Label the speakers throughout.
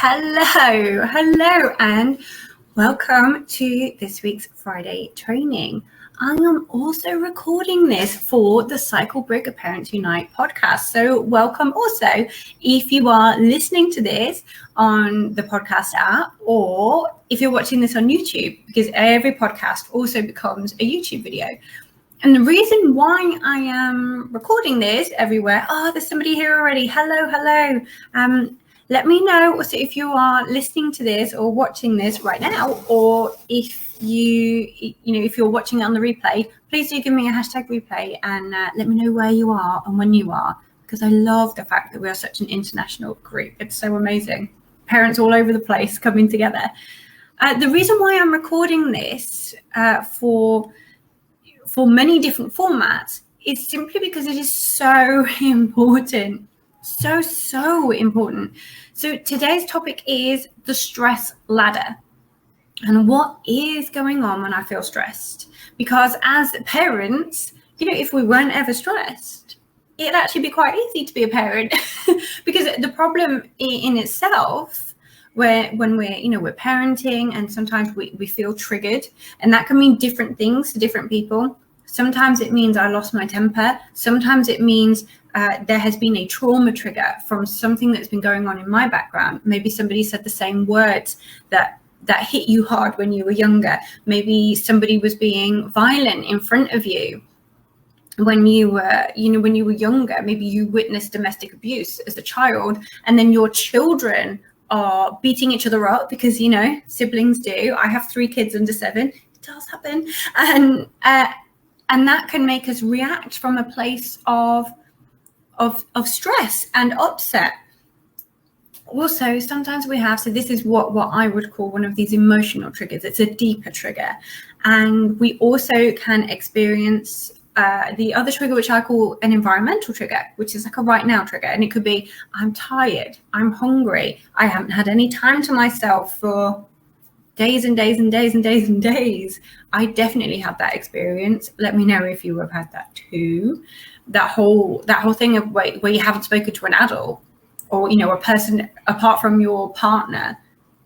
Speaker 1: Hello, and welcome to this week's Friday training. I am also recording this for the Cycle Breaker Parents Unite podcast. So welcome also if you are listening to this on the podcast app or if you're watching this on YouTube, because every podcast also becomes a YouTube video. And the reason why I am recording this everywhere, there's somebody here already. Hello. Let me know also if you are listening to this or watching this right now, or if if you're watching it on the replay, please do give me a hashtag replay and let me know where you are and when you are, because I love the fact that we are such an international group. It's so amazing. Parents all over the place coming together. The reason why I'm recording this for many different formats is simply because it is so important. So important. So today's topic is the stress ladder and what is going on when I feel stressed. Because as parents, if we weren't ever stressed, it'd actually be quite easy to be a parent because the problem in itself, when we're parenting, and sometimes we feel triggered, and that can mean different things to different people. Sometimes it means I lost my temper. Sometimes it means there has been a trauma trigger from something that's been going on in my background. Maybe somebody said the same words that hit you hard when you were younger. Maybe somebody was being violent in front of you when you were younger. Maybe you witnessed domestic abuse as a child, and then your children are beating each other up because, siblings do. I have 3 kids under 7. It does happen. And that can make us react from a place of stress and upset. Also, sometimes so this is what I would call one of these emotional triggers. It's a deeper trigger. And we also can experience the other trigger, which I call an environmental trigger, which is like a right now trigger. And it could be, I'm tired, I'm hungry, I haven't had any time to myself for days and days and days and days and days. I definitely had that experience. Let me know if you have had that too. That whole thing of where you haven't spoken to an adult or a person apart from your partner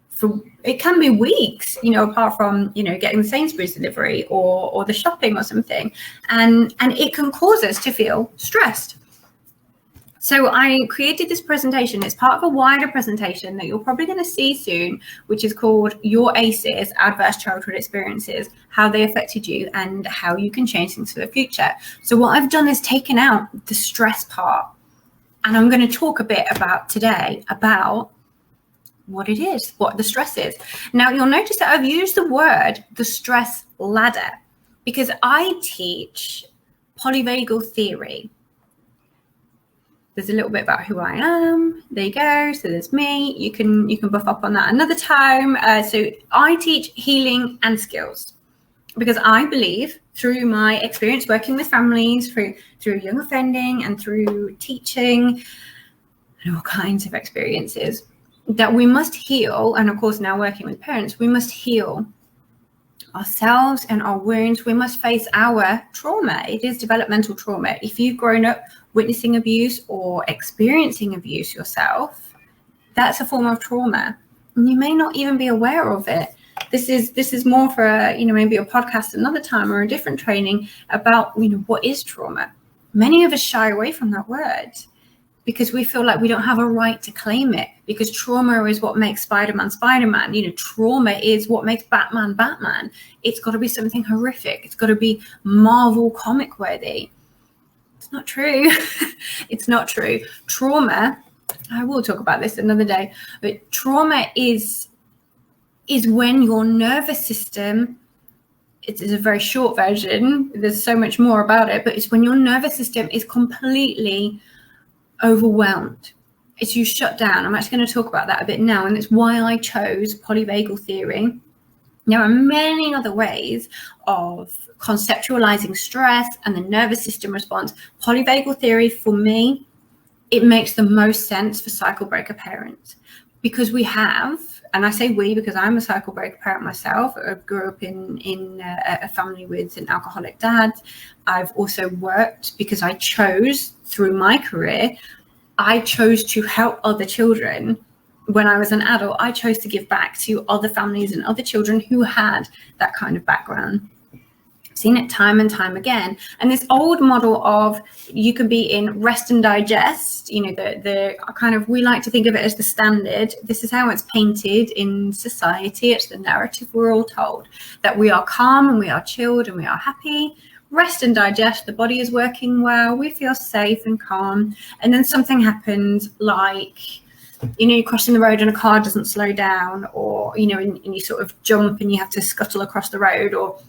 Speaker 1: for, it can be weeks, apart from getting the Sainsbury's delivery or the shopping or something, and it can cause us to feel stressed. So I created this presentation. It's part of a wider presentation that you're probably going to see soon, which is called Your ACEs, Adverse Childhood Experiences, How They Affected You and How You Can Change Things for the Future. So what I've done is taken out the stress part, and I'm going to talk a bit today about what it is, what the stress is. Now, you'll notice that I've used the word, the stress ladder, because I teach Polyvagal Theory. There's a little bit about who I am. There you go. So there's me. You can buff up on that another time. So I teach healing and skills because I believe through my experience working with families, through young offending and through teaching and all kinds of experiences, that we must heal. And of course, now working with parents, we must heal ourselves and our wounds. We must face our trauma. It is developmental trauma. If you've grown up witnessing abuse or experiencing abuse yourself, that's a form of trauma, and you may not even be aware of it. This is more for maybe a podcast another time or a different training about what is trauma. Many of us shy away from that word because we feel like we don't have a right to claim it, because trauma is what makes Spider-Man. Trauma is what makes Batman. It's got to be something horrific. It's got to be Marvel comic worthy. It's not true. It's not true. Trauma, I will talk about this another day, but trauma is when your nervous system, it is a very short version, there's so much more about it, but it's when your nervous system is completely overwhelmed. It's you shut down. I'm actually going to talk about that a bit now, and it's why I chose Polyvagal Theory. There are many other ways of conceptualizing stress and the nervous system response. Polyvagal Theory, for me, it makes the most sense for cycle breaker parents because we have, and I say we because I'm a cycle breaker parent myself. I grew up in a family with an alcoholic dad. I've also worked because I chose through my career, I chose to help other children when I was an adult, I chose to give back to other families and other children who had that kind of background. Seen it time and time again. And this old model of you can be in rest and digest, the kind of, we like to think of it as the standard. This is how it's painted in society. It's the narrative we're all told, that we are calm and we are chilled and we are happy. Rest and digest, the body is working well, we feel safe and calm. And then something happens, like, you're crossing the road and a car doesn't slow down, or, and you sort of jump and you have to scuttle across the road, or,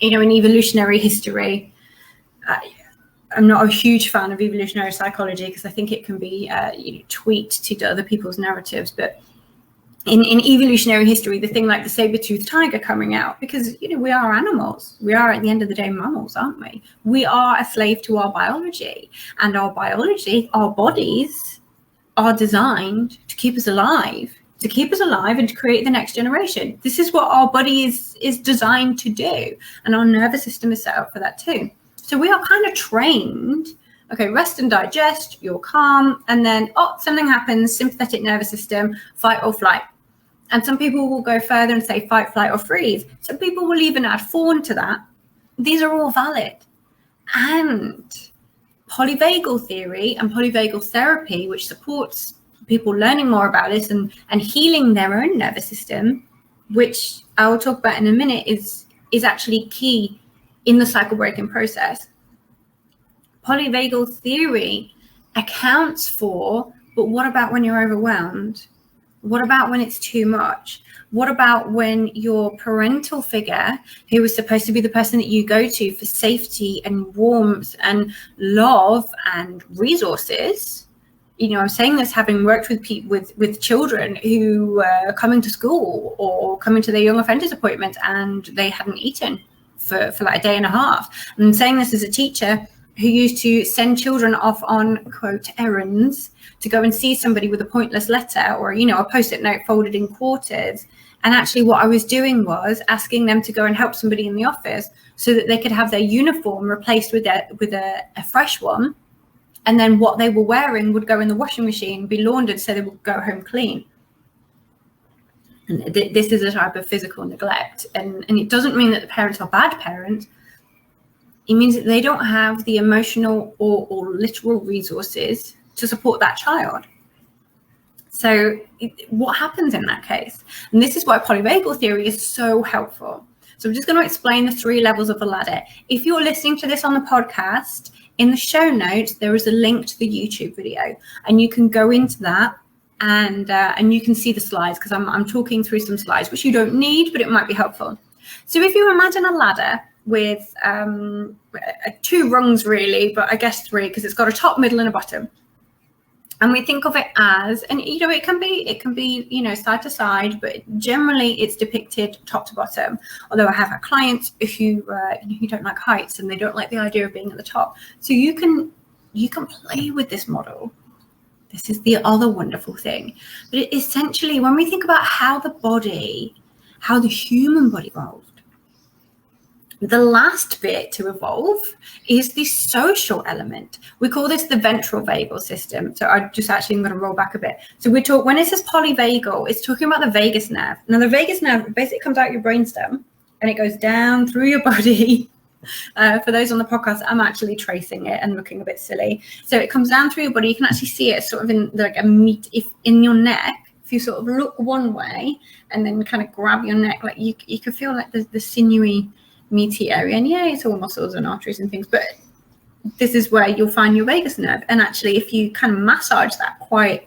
Speaker 1: in evolutionary history, I'm not a huge fan of evolutionary psychology because I think it can be tweaked to other people's narratives. But in evolutionary history, the thing like the saber-toothed tiger coming out, because, we are animals. We are, at the end of the day, mammals, aren't we? We are a slave to our biology. And our biology, our bodies, are designed to keep us alive. And to create the next generation. This is what our body is designed to do. And our nervous system is set up for that too. So we are kind of trained, okay, rest and digest, you're calm, and then, something happens, sympathetic nervous system, fight or flight. And some people will go further and say fight, flight, or freeze. Some people will even add fawn to that. These are all valid. And polyvagal theory and polyvagal therapy, which supports people learning more about this and healing their own nervous system, which I will talk about in a minute, is actually key in the cycle breaking process. Polyvagal theory accounts for, but what about when you're overwhelmed? What about when it's too much? What about when your parental figure, who was supposed to be the person that you go to for safety and warmth and love and resources? I'm saying this having worked with children who are coming to school or coming to their young offenders appointment and they hadn't eaten for like a day and a half. I'm saying this as a teacher who used to send children off on, quote, errands to go and see somebody with a pointless letter or, a Post-it note folded in quarters. And actually what I was doing was asking them to go and help somebody in the office so that they could have their uniform replaced with a fresh one. And then what they were wearing would go in the washing machine, be laundered, so they would go home clean. And this is a type of physical neglect. And it doesn't mean that the parents are bad parents. It means that they don't have the emotional or literal resources to support that child. So what happens in that case? And this is why polyvagal theory is so helpful. So I'm just going to explain the 3 levels of the ladder. If you're listening to this on the podcast, in the show notes, there is a link to the YouTube video, and you can go into that and you can see the slides, because I'm talking through some slides, which you don't need, but it might be helpful. So if you imagine a ladder with 2 rungs really, but I guess 3, because it's got a top, middle, and a bottom. And we think of it as, and it can be side to side, but generally it's depicted top to bottom. Although I have had clients who don't like heights and they don't like the idea of being at the top. So you can play with this model. This is the other wonderful thing. But essentially, when we think about how the human body evolved, the last bit to evolve is the social element. We call this the ventral vagal system. So I'm going to roll back a bit. So when it says polyvagal, it's talking about the vagus nerve. Now the vagus nerve basically comes out your brainstem and it goes down through your body. For those on the podcast, I'm actually tracing it and looking a bit silly. So it comes down through your body. You can actually see it sort of in like a meat, if in your neck. If you sort of look one way and then kind of grab your neck, like you can feel like the sinewy, meaty area, and it's all muscles and arteries and things, but this is where you'll find your vagus nerve. And actually, if you kind of massage that quite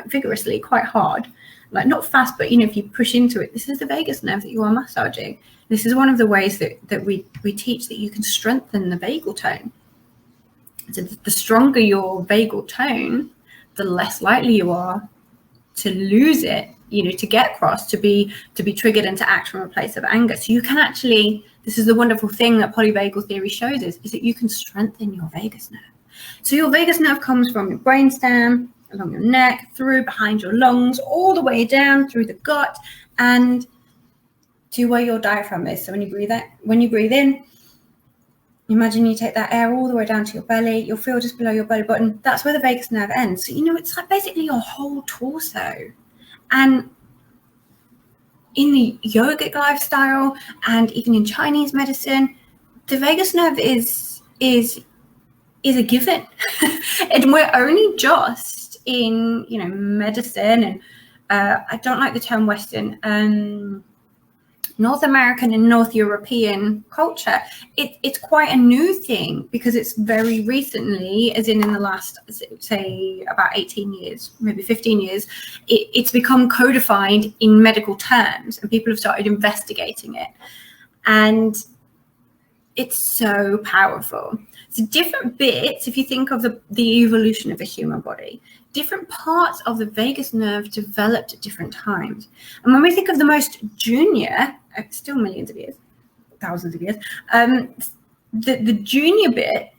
Speaker 1: vigorously, quite hard, like not fast, but if you push into it, this is the vagus nerve that you are massaging. This is one of the ways that we teach that you can strengthen the vagal tone. So the stronger your vagal tone, the less likely you are to lose it, to get cross, to be triggered and to act from a place of anger. So you can actually, this is the wonderful thing that polyvagal theory shows us, is that you can strengthen your vagus nerve. So your vagus nerve comes from your brainstem, along your neck, through behind your lungs, all the way down through the gut, and to where your diaphragm is. So when you breathe in, imagine you take that air all the way down to your belly. You'll feel just below your belly button. That's where the vagus nerve ends. So it's like basically your whole torso And in the yogic lifestyle and even in Chinese medicine, the vagus nerve is a given. And we're only just in, medicine and I don't like the term Western, North American and North European culture. It's quite a new thing because it's very recently, as in the last, say, about 18 years, maybe 15 years, it's become codified in medical terms and people have started investigating it. And it's so powerful. So different bits, if you think of the evolution of a human body, different parts of the vagus nerve developed at different times. And when we think of the most junior, still millions of years, thousands of years, the junior bit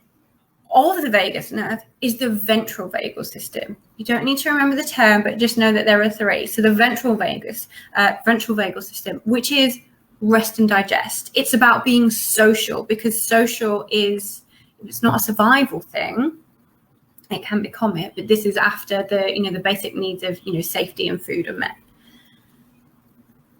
Speaker 1: of the vagus nerve is the ventral vagal system. You don't need to remember the term, but just know that there are three. So the ventral vagal system, which is rest and digest. It's about being social, because social it's not a survival thing. It can become it, but this is after the basic needs of safety and food are met.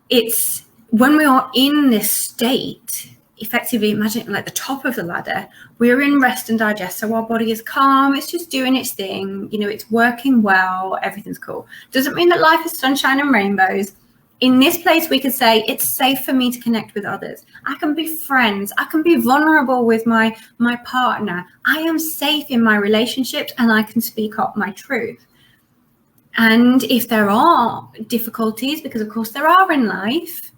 Speaker 1: It's when we are in this state, effectively imagine it like the top of the ladder, we're in rest and digest, so our body is calm, it's just doing its thing, it's working well, everything's cool. Doesn't mean that life is sunshine and rainbows. In this place, we could say it's safe for me to connect with others. I can be friends. I can be vulnerable with my partner. I am safe in my relationships and I can speak up my truth. And if there are difficulties, because of course there are in life,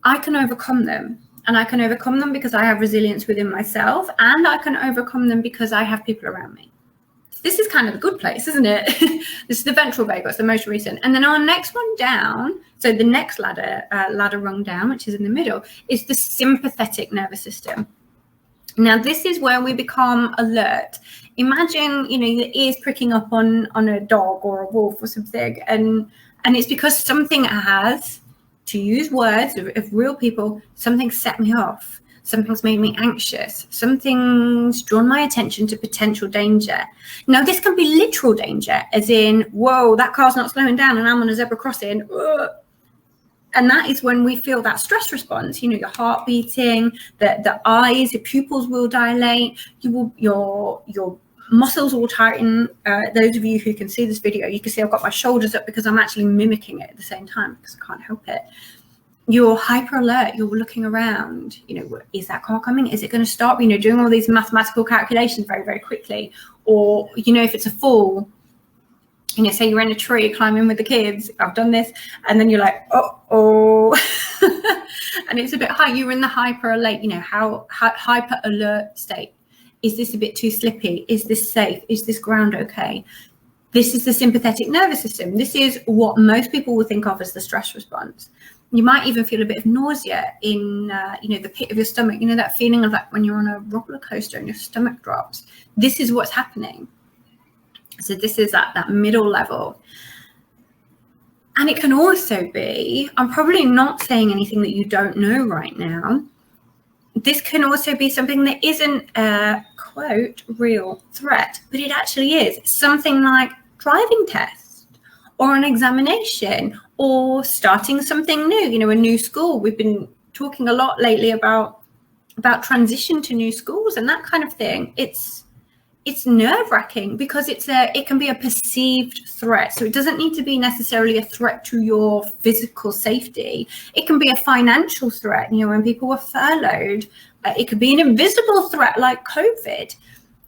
Speaker 1: I can overcome them. And I can overcome them because I have resilience within myself, and I can overcome them because I have people around me. This is kind of a good place, isn't it? This is the ventral vagal, it's the most recent. And then our next one down, so the next ladder rung down, which is in the middle, is the sympathetic nervous system. Now, this is where we become alert. Imagine, your ears pricking up on a dog or a wolf or something, and it's because something has, to use words of real people, something set me off. Something's made me anxious. Something's drawn my attention to potential danger. Now, this can be literal danger, as in, whoa, that car's not slowing down and I'm on a zebra crossing. Ugh. And that is when we feel that stress response, your heart beating, the eyes, your pupils will dilate, your muscles will tighten. Those of you who can see this video, you can see I've got my shoulders up because I'm actually mimicking it at the same time because I can't help it. You're hyper alert, you're looking around, is that car coming? Is it going to stop? Doing all these mathematical calculations very, very quickly. Or, if it's a fall, say you're in a tree climbing with the kids, I've done this, and then you're like, oh, and it's a bit high, you're in the hyper alert, how hyper alert state. Is this a bit too slippy? Is this safe? Is this ground okay? This is the sympathetic nervous system. This is what most people will think of as the stress response. You might even feel a bit of nausea in, the pit of your stomach. That feeling of like when you're on a roller coaster and your stomach drops. This is what's happening. So this is at that middle level. And it can also be, I'm probably not saying anything that you don't know right now. This can also be something that isn't a, quote, real threat, but it actually is. Something like driving test or an examination or starting something new, a new school. We've been talking a lot lately about transition to new schools and that kind of thing. It's nerve-wracking because it can be a perceived threat. So it doesn't need to be necessarily a threat to your physical safety. It can be a financial threat. When people were furloughed, it could be an invisible threat like COVID.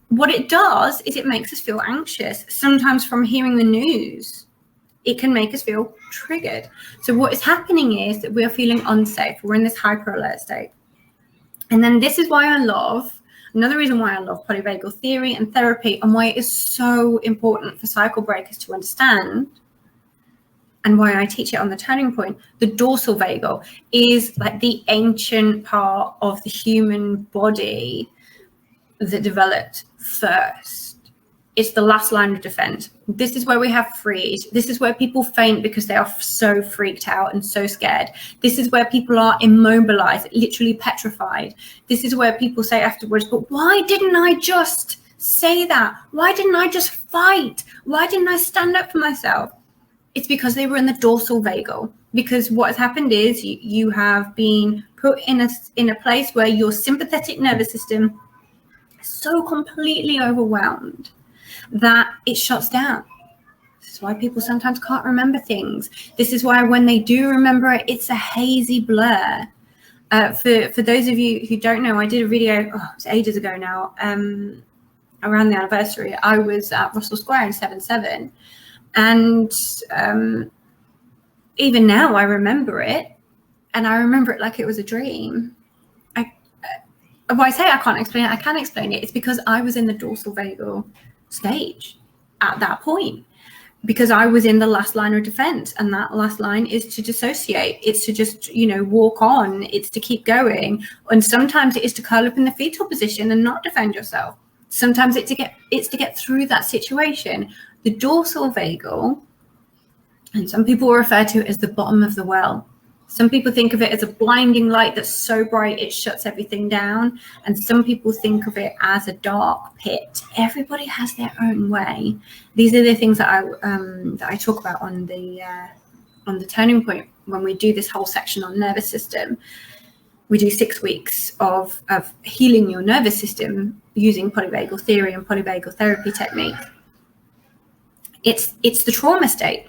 Speaker 1: What it does is it makes us feel anxious. Sometimes from hearing the news, it can make us feel triggered. So what is happening is that we're feeling unsafe. We're in this hyper alert state. And then this is why another reason why I love polyvagal theory and therapy, and why it is so important for cycle breakers to understand, and why I teach it on the turning point. The dorsal vagal is like the ancient part of the human body that developed first. It's the last line of defense. This is where we have freeze. This is where people faint because they are so freaked out and so scared. This is where people are immobilized, literally petrified. This is where people say afterwards, but why didn't I just say that? Why didn't I just fight? Why didn't I stand up for myself? It's because they were in the dorsal vagal. Because what has happened is you have been put in a place where your sympathetic nervous system is so completely overwhelmed that it shuts down. This is why people sometimes can't remember things. This is why when they do remember it, it's a hazy blur. For those of you who don't know, I did a video, it was ages ago now, around the anniversary. I was at Russell Square in 7/7, and even now I remember it, and I remember it like it was a dream. When I say I can't explain it, I can explain it. It's because I was in the dorsal vagal stage at that point, because I was in the last line of defense, and that last line is to dissociate. It's to just, walk on. It's to keep going. And sometimes it is to curl up in the fetal position and not defend yourself. Sometimes it's to get through that situation. The dorsal vagal, and some people refer to it as the bottom of the well. Some people think of it as a blinding light that's so bright it shuts everything down. And some people think of it as a dark pit. Everybody has their own way. These are the things that I talk about on the turning point when we do this whole section on nervous system. We do 6 weeks of healing your nervous system using polyvagal theory and polyvagal therapy technique. It's the trauma state.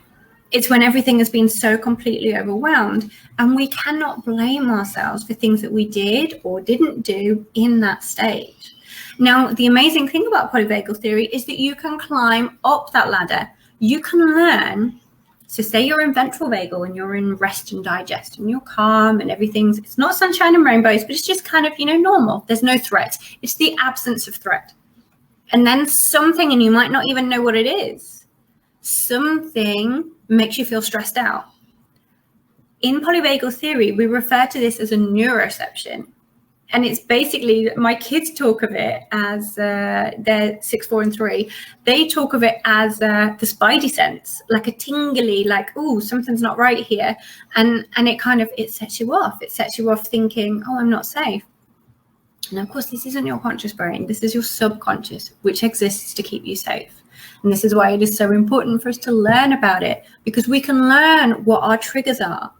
Speaker 1: It's when everything has been so completely overwhelmed, and we cannot blame ourselves for things that we did or didn't do in that stage. Now, the amazing thing about polyvagal theory is that you can climb up that ladder. You can learn. So say you're in ventral vagal and you're in rest and digest and you're calm and it's not sunshine and rainbows, but it's just kind of, normal. There's no threat. It's the absence of threat. And then something, and you might not even know what it is, something makes you feel stressed out. In polyvagal theory, we refer to this as a neuroception. And it's basically, my kids talk of it as, they're 6, 4, and 3. They talk of it as the spidey sense, like a tingly, like, oh, something's not right here. And it sets you off. It sets you off thinking, oh, I'm not safe. And of course, this isn't your conscious brain. This is your subconscious, which exists to keep you safe. And this is why it is so important for us to learn about it, because we can learn what our triggers are.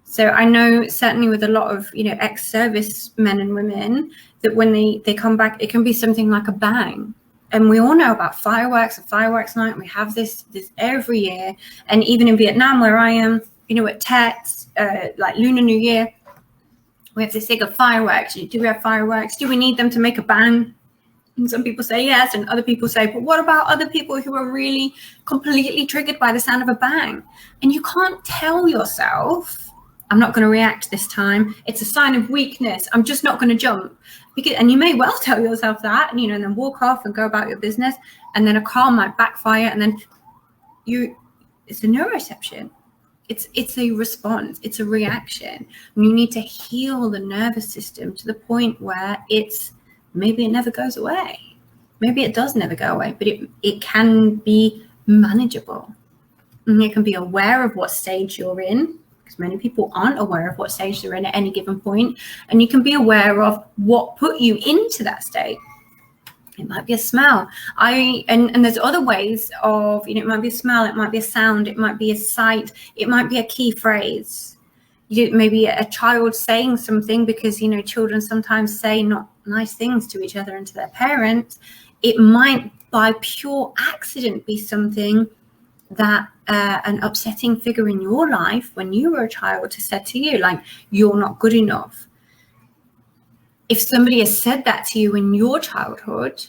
Speaker 1: So I know certainly with a lot of, ex-service men and women, that when they come back, it can be something like a bang. And we all know about fireworks and fireworks night. We have this every year. And even in Vietnam, where I am, at Tet, like Lunar New Year, we have this thing of fireworks. Do we have fireworks? Do we need them to make a bang? And some people say yes, and other people say, but what about other people who are really completely triggered by the sound of a bang? And you can't tell yourself, I'm not going to react this time. It's a sign of weakness. I'm just not going to jump. And you may well tell yourself that, and then walk off and go about your business. And then a car might backfire, and then it's a neuroception. It's a response. It's a reaction. And you need to heal the nervous system to the point where maybe it never goes away. Maybe it does never go away, but it can be manageable. And you can be aware of what stage you're in, because many people aren't aware of what stage they're in at any given point. And you can be aware of what put you into that state. It might be a smell. And there's other ways of, it might be a smell, it might be a sound, it might be a sight, it might be a key phrase. Maybe a child saying something, because children sometimes say not nice things to each other and to their parents. It might by pure accident be something that an upsetting figure in your life when you were a child has said to you, like, you're not good enough. If somebody has said that to you in your childhood,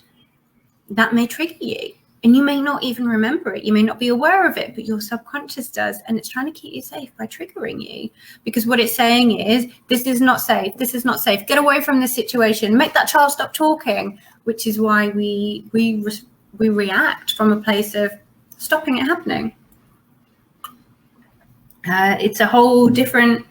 Speaker 1: that may trigger you. And you may not even remember it. You may not be aware of it, but your subconscious does. And it's trying to keep you safe by triggering you. Because what it's saying is, this is not safe. This is not safe. Get away from this situation. Make that child stop talking. Which is why we react from a place of stopping it happening. It's a whole different,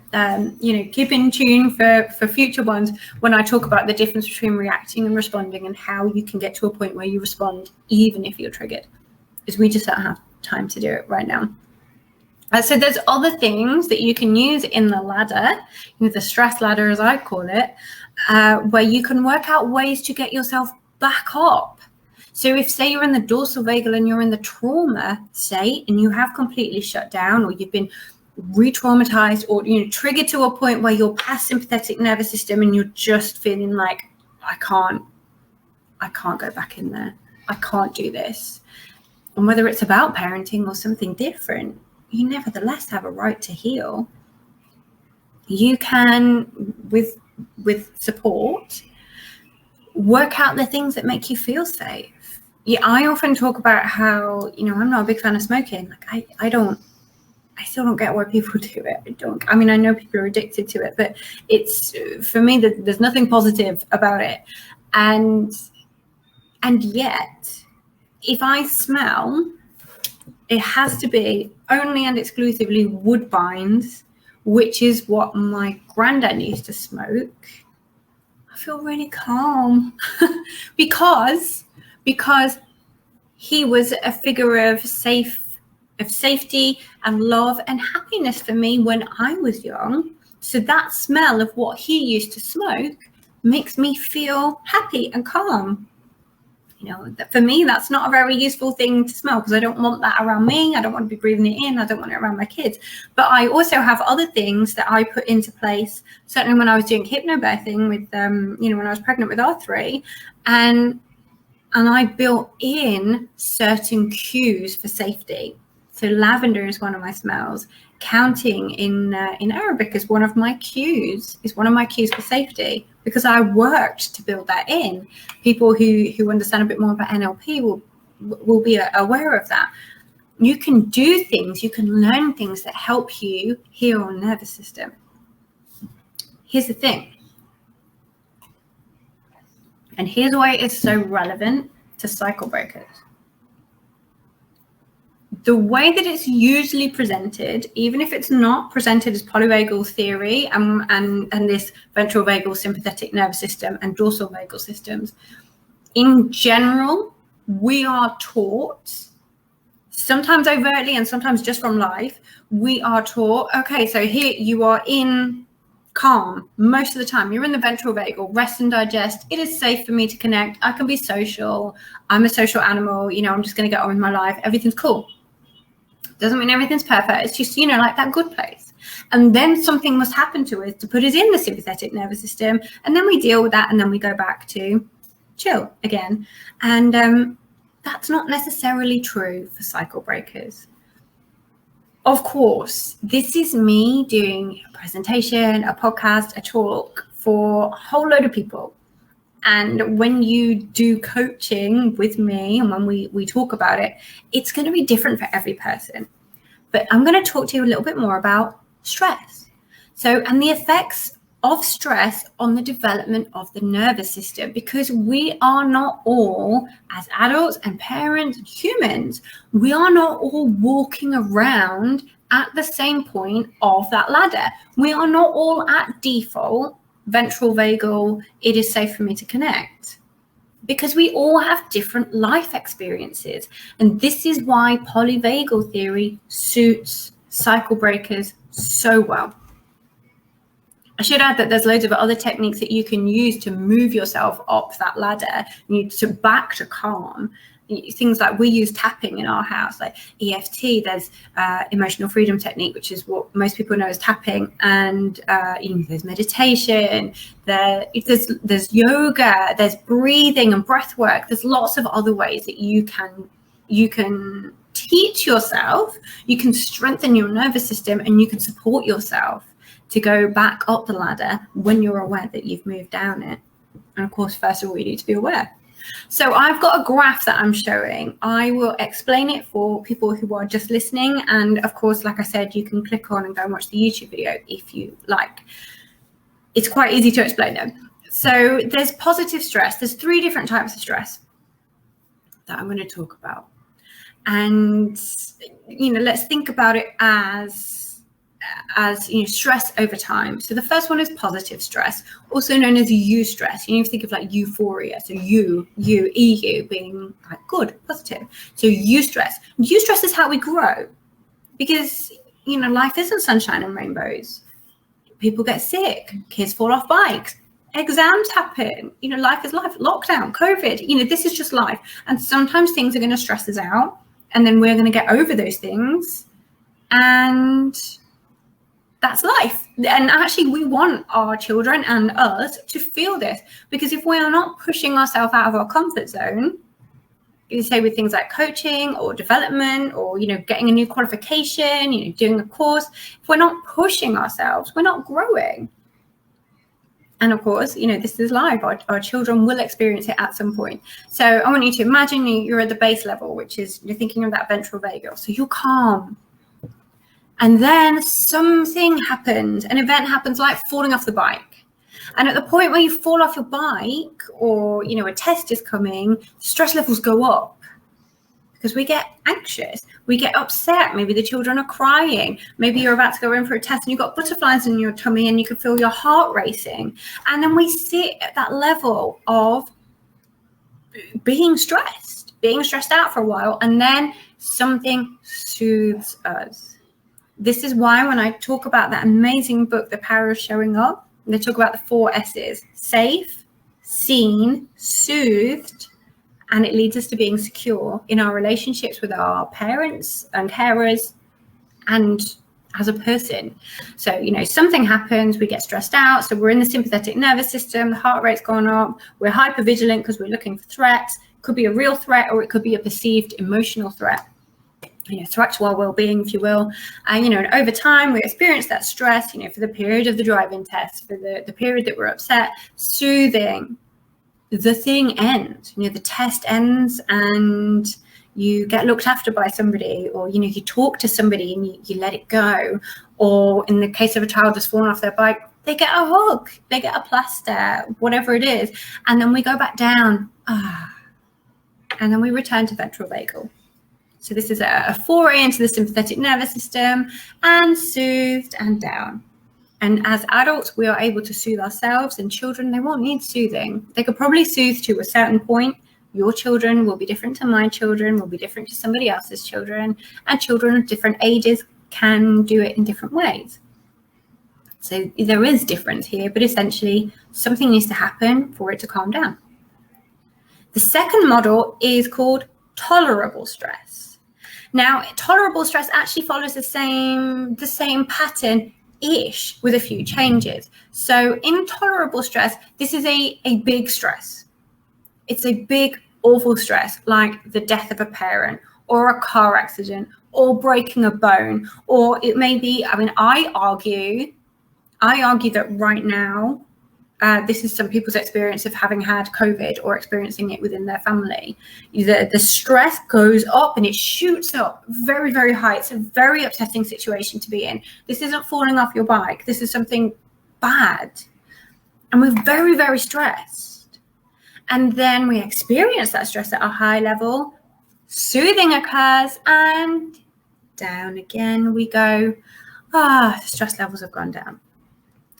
Speaker 1: keep in tune for future ones when I talk about the difference between reacting and responding, and how you can get to a point where you respond even if you're triggered, because we just don't have time to do it right now. So there's other things that you can use in the ladder, the stress ladder as I call it, where you can work out ways to get yourself back up. So if, say, you're in the dorsal vagal and you're in the trauma state and you have completely shut down, or you've been re-traumatized, or triggered to a point where you're past sympathetic nervous system and you're just feeling like, I can't go back in there, I can't do this. And whether it's about parenting or something different, you nevertheless have a right to heal. You can, with support, work out the things that make you feel safe. Yeah, I often talk about how, I'm not a big fan of smoking. Like I still don't get why people do it. I know people are addicted to it, but it's, for me, there's nothing positive about it. And yet, if I smell, it has to be only and exclusively woodbines, which is what my granddad used to smoke. I feel really calm because he was a figure of safety and love and happiness for me when I was young. So that smell of what he used to smoke makes me feel happy and calm. For me, that's not a very useful thing to smell, because I don't want that around me. I don't want to be breathing it in. I don't want it around my kids. But I also have other things that I put into place, certainly when I was doing hypnobirthing with, when I was pregnant with our three, and I built in certain cues for safety. So lavender is one of my smells. Counting in Arabic is one of my cues. For safety, because I worked to build that in. People who understand a bit more about NLP will be aware of that. You can do things, you can learn things that help you heal your nervous system. Here's the thing, and here's why it is so relevant to cycle breakers. The way that it's usually presented, even if it's not presented as Polyvagal Theory and this ventral vagal sympathetic nervous system and dorsal vagal systems, in general, we are taught, sometimes overtly and sometimes just from life, we are taught, okay, so here you are in calm most of the time. You're in the ventral vagal, rest and digest. It is safe for me to connect. I can be social. I'm a social animal. I'm just going to get on with my life. Everything's cool. Doesn't mean everything's perfect. It's just, like that good place. And then something must happen to us to put us in the sympathetic nervous system. And then we deal with that. And then we go back to chill again. And that's not necessarily true for cycle breakers. Of course, this is me doing a presentation, a podcast, a talk for a whole load of people. And when you do coaching with me and when we talk about it, it's going to be different for every person. But I'm going to talk to you a little bit more about stress. And the effects of stress on the development of the nervous system, because we are not all, as adults and parents and humans, we are not all walking around at the same point of that ladder. We are not all at default ventral vagal, it is safe for me to connect, because we all have different life experiences. And this is why polyvagal theory suits cycle breakers so well. I should add that there's loads of other techniques that you can use to move yourself up that ladder, back to calm. Things like we use tapping in our house, like EFT. There's emotional freedom technique, which is what most people know as tapping, and there's meditation. There's yoga. There's breathing and breath work. There's lots of other ways that you can teach yourself. You can strengthen your nervous system, and you can support yourself to go back up the ladder when you're aware that you've moved down it. And of course, first of all, you need to be aware. So I've got a graph that I'm showing. I will explain it for people who are just listening. And of course, like I said, you can click on and go and watch the YouTube video if you like. It's quite easy to explain them. So there's positive stress. There's 3 different types of stress that I'm going to talk about. And, let's think about it as stress over time. So the first one is positive stress, also known as eustress. You need to think of like euphoria. So EU being like good, positive. So eustress. Eustress is how we grow, because life isn't sunshine and rainbows. People get sick, kids fall off bikes, exams happen, life is life, lockdown, COVID, this is just life. And sometimes things are going to stress us out, and then we're going to get over those things, and that's life. And actually, we want our children and us to feel this, because if we are not pushing ourselves out of our comfort zone, you say with things like coaching or development or, getting a new qualification, doing a course, if we're not pushing ourselves, we're not growing. And of course, this is life. Our children will experience it at some point. So I want you to imagine you're at the base level, which is you're thinking of that ventral vagal. So you're calm. And then something happens, an event happens like falling off the bike. And at the point where you fall off your bike or, a test is coming, stress levels go up because we get anxious, we get upset. Maybe the children are crying. Maybe you're about to go in for a test and you've got butterflies in your tummy and you can feel your heart racing. And then we sit at that level of being stressed out for a while, and then something soothes us. This is why when I talk about that amazing book, The Power of Showing Up, they talk about the 4 S's: safe, seen, soothed, and it leads us to being secure in our relationships with our parents and carers and as a person. So, something happens, we get stressed out. So we're in the sympathetic nervous system, the heart rate's gone up, we're hypervigilant because we're looking for threats. It could be a real threat or it could be a perceived emotional threat. Threat to our well-being, if you will. And, and over time, we experience that stress, for the period of the driving test, for the period that we're upset, soothing. The thing ends, the test ends and you get looked after by somebody, or, you talk to somebody and you let it go. Or in the case of a child that's fallen off their bike, they get a hug, they get a plaster, whatever it is. And then we go back down, and then we return to ventral vagal. So this is a foray into the sympathetic nervous system, and soothed and down. And as adults, we are able to soothe ourselves, and children, they won't need soothing. They could probably soothe to a certain point. Your children will be different to my children, will be different to somebody else's children, and children of different ages can do it in different ways. So there is difference here, but essentially something needs to happen for it to calm down. The second model is called tolerable stress. Now, tolerable stress actually follows the same pattern-ish with a few changes. So intolerable stress, this is a big stress. It's a big, awful stress, like the death of a parent or a car accident or breaking a bone, or it may be, I argue that right now, this is some people's experience of having had COVID or experiencing it within their family. The stress goes up and it shoots up very, very high. It's a very upsetting situation to be in. This isn't falling off your bike. This is something bad. And we're very, very stressed. And then we experience that stress at a high level. Soothing occurs and down again we go. The stress levels have gone down.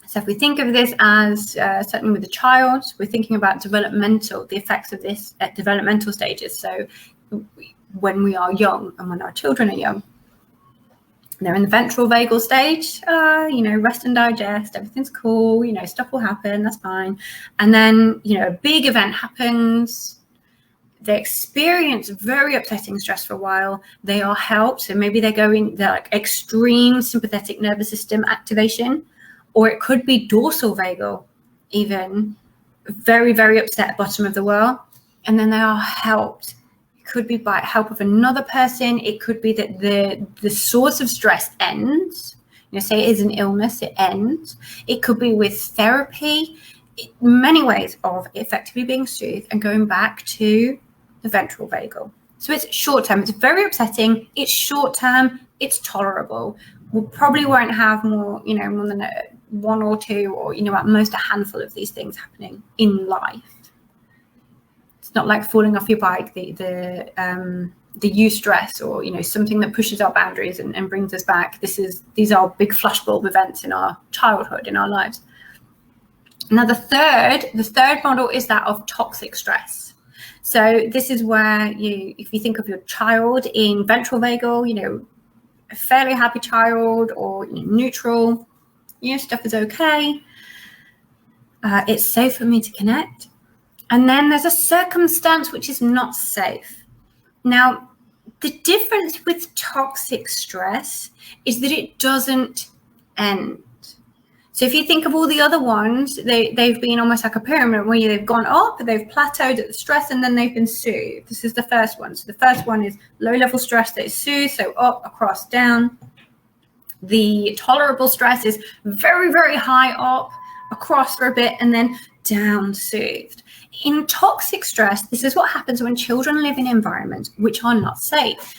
Speaker 1: So if we think of this as certainly with a child, we're thinking about the effects of this at developmental stages. So when we are young and when our children are young, they're in the ventral vagal stage, rest and digest, everything's cool, stuff will happen, that's fine. And then, a big event happens. They experience very upsetting stress for a while. They are helped. So maybe they're like extreme sympathetic nervous system activation. Or it could be dorsal vagal, even very, very upset bottom of the well. And then they are helped. It could be by help of another person. It could be that the source of stress ends. Say it is an illness, it ends. It could be with therapy. Many ways of effectively being soothed and going back to the ventral vagal. So it's short term. It's very upsetting. It's short term. It's tolerable. We probably won't have more than one or two, or at most a handful of these things happening in life. It's not like falling off your bike, the eustress, or something that pushes our boundaries and brings us back. These are big flashbulb events in our childhood, in our lives. Now the third model is that of toxic stress. So this is where if you think of your child in ventral vagal, a fairly happy child, or neutral, stuff is okay. It's safe for me to connect. And then there's a circumstance which is not safe. Now, the difference with toxic stress is that it doesn't end. So if you think of all the other ones, they've been almost like a pyramid where they've gone up, they've plateaued at the stress, and then they've been soothed. This is the first one. So the first one is low-level stress that is soothed, so up, across, down. The tolerable stress is very, very high up, across for a bit, and then down, soothed. In toxic stress, this is what happens when children live in environments which are not safe.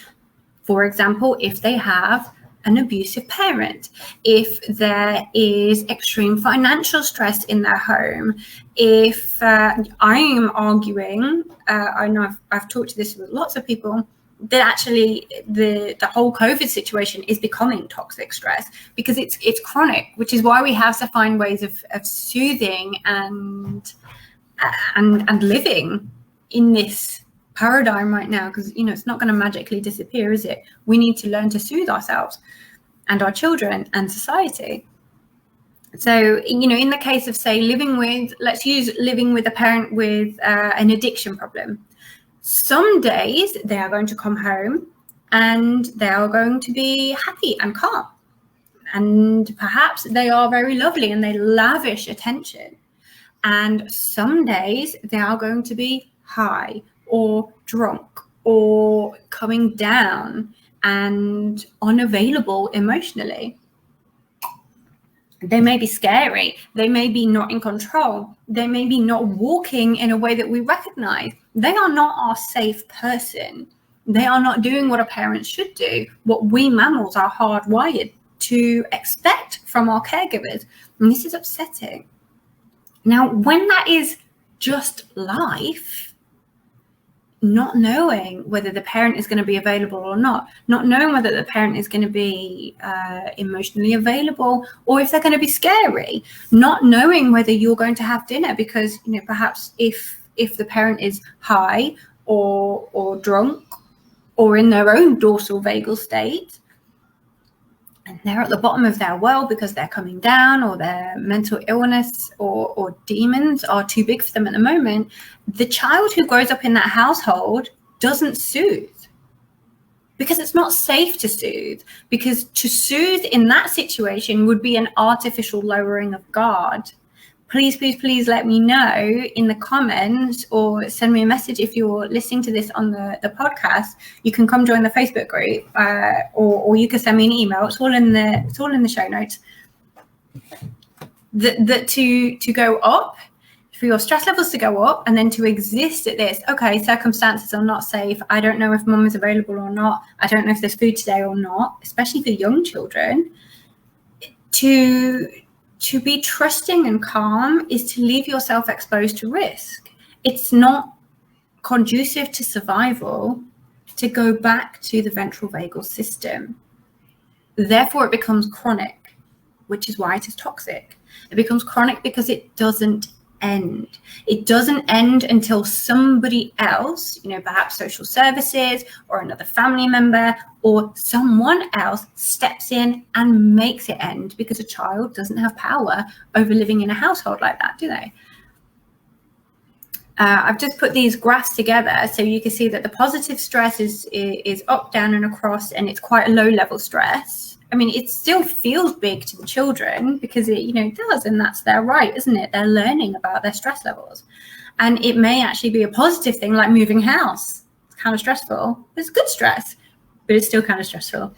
Speaker 1: For example, if they have an abusive parent, if there is extreme financial stress in their home, if I'm arguing, I know I've talked to this with lots of people, that actually the whole COVID situation is becoming toxic stress because it's chronic, which is why we have to find ways of soothing and living in this paradigm right now, because it's not going to magically disappear, is it? We need to learn to soothe ourselves and our children and society. So in the case of, say, let's use living with a parent with an addiction problem. Some days they are going to come home and they are going to be happy and calm, and perhaps they are very lovely and they lavish attention. And some days they are going to be high or drunk or coming down and unavailable emotionally. They may be scary. They may be not in control. They may be not walking in a way that we recognize. They are not our safe person. They are not doing what a parent should do, what we mammals are hardwired to expect from our caregivers. And this is upsetting. Now, when that is just life, not knowing whether the parent is going to be available or not knowing whether the parent is going to be emotionally available or if they're going to be scary, not knowing whether you're going to have dinner because, perhaps if the parent is high or drunk or in their own dorsal vagal state, and they're at the bottom of their well because they're coming down or their mental illness or demons are too big for them at the moment, the child who grows up in that household doesn't soothe because it's not safe to soothe, because to soothe in that situation would be an artificial lowering of guard. Please let me know in the comments or send me a message if you're listening to this on the podcast. You can come join the Facebook group or you can send me an email. It's all in the show notes. That to go up, for your stress levels to go up and then to exist at this, okay, circumstances are not safe. I don't know if mum is available or not. I don't know if there's food today or not, especially for young children. To be trusting and calm is to leave yourself exposed to risk. It's not conducive to survival to go back to the ventral vagal system. Therefore, it becomes chronic, which is why it is toxic. It becomes chronic because it doesn't end. It doesn't end until somebody else, perhaps social services or another family member or someone else steps in and makes it end, because a child doesn't have power over living in a household like that, do they? I've just put these graphs together so you can see that the positive stress is up, down and across, and it's quite a low level stress. I mean, it still feels big to the children because it does, and that's their right, isn't it? They're learning about their stress levels. And it may actually be a positive thing, like moving house. It's kind of stressful. It's good stress, but it's still kind of stressful.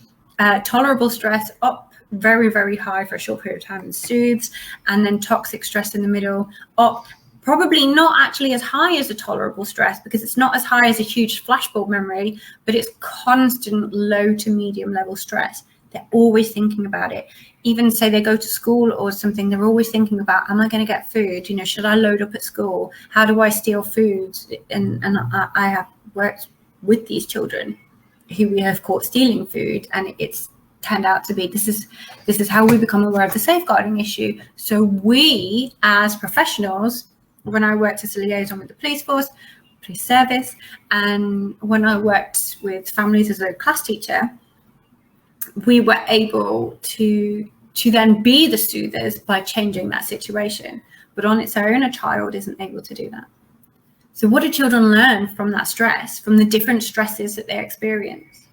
Speaker 1: Tolerable stress up very, very high for a short period of time and soothes, and then toxic stress in the middle up, probably not actually as high as the tolerable stress because it's not as high as a huge flashbulb memory, but it's constant low to medium level stress. They're always thinking about it. Even say they go to school or something, they're always thinking about, am I going to get food? Should I load up at school? How do I steal food? And I have worked with these children who we have caught stealing food, and it's turned out to be, this is how we become aware of the safeguarding issue. So we as professionals, when I worked as a liaison with the police force, police service, and when I worked with families as a class teacher, we were able to then be the soothers by changing that situation, But on its own, a child isn't able to do that. So what do children learn from that stress, from the different stresses that they experience?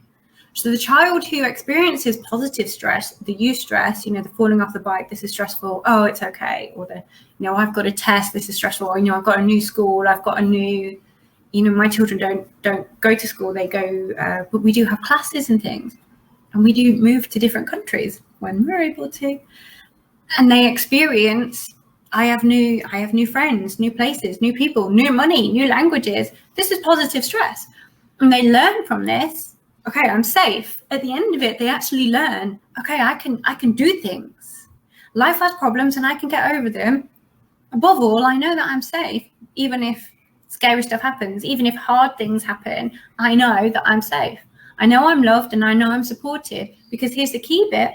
Speaker 1: So the child who experiences positive stress, the eustress, the falling off the bike, this is stressful, oh, it's okay. Or I've got a test, this is stressful. Or, I've got a new school, I've got a new, my children don't go to school, they go, but we do have classes and things. And we do move to different countries when we're able to. And they experience, I have new friends, new places, new people, new money, new languages. This is positive stress. And they learn from this, okay, I'm safe. At the end of it, they actually learn, okay, I can do things. Life has problems and I can get over them. Above all, I know that I'm safe. Even if scary stuff happens, even if hard things happen, I know that I'm safe. I know I'm loved and I know I'm supported, because here's the key bit